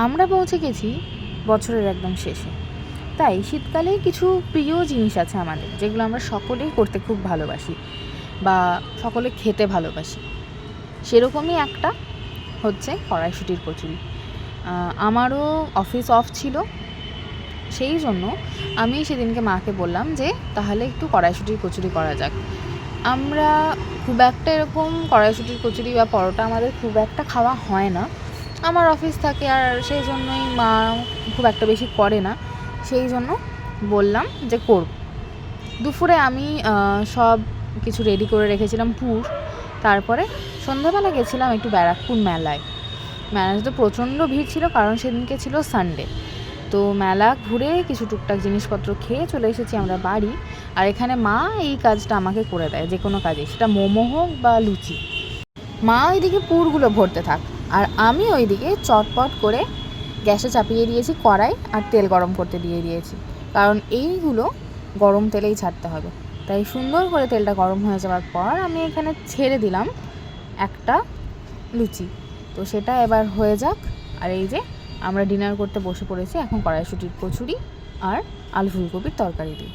আমরা পৌঁছে গেছি বছরের একদম শেষে, তাই শীতকালে কিছু প্রিয় জিনিস আছে আমাদের, যেগুলো আমরা সকলেই করতে খুব ভালোবাসি বা সকলে খেতে ভালোবাসি। সেরকমই একটা হচ্ছে কড়াইশুঁটির কচুরি। আমারও অফিস অফ ছিল, সেই জন্য আমি সেদিনকে মাকে বললাম যে তাহলে একটু কড়াইশুঁটির কচুরি করা যাক। আমরা খুব একটা এরকম কড়াইশুঁটির কচুরি বা পরোটা আমাদের খুব একটা খাওয়া হয় না, আমার অফিস থাকে, আর সেই জন্যই মা খুব একটা বেশি করে না। সেই জন্য বললাম যে করব। দুপুরে আমি সব কিছু রেডি করে রেখেছিলাম পুর। তারপরে সন্ধ্যাবেলা গেছিলাম একটু ব্যারাকপুর মেলায়। মেলাতে তো প্রচণ্ড ভিড় ছিল, কারণ সেদিনকে ছিল সানডে। তো মেলা ঘুরে কিছু টুকটাক জিনিসপত্র খেয়ে চলে এসেছি আমরা বাড়ি। আর এখানে মা এই কাজটা আমাকে করে দেয়, যে কোনো কাজে, সেটা মোমো হোক বা লুচি। মা ওইদিকে পুরগুলো ভরতে থাক, আর আমি ওইদিকে চটপট করে গ্যাসে চাপিয়ে দিয়েছি কড়াই, আর তেল গরম করতে দিয়ে দিয়েছি, কারণ এইগুলো গরম তেলেই ছাড়তে হবে। তাই সুন্দর করে তেলটা গরম হয়ে যাওয়ার পর আমি এখানে ছেড়ে দিলাম একটা লুচি। তো সেটা এবার হয়ে যাক। আর এই যে আমরা ডিনার করতে বসে পড়েছি এখন কড়াইশুঁটির কচুরি আর আলু ফুলকপির তরকারি দিয়ে।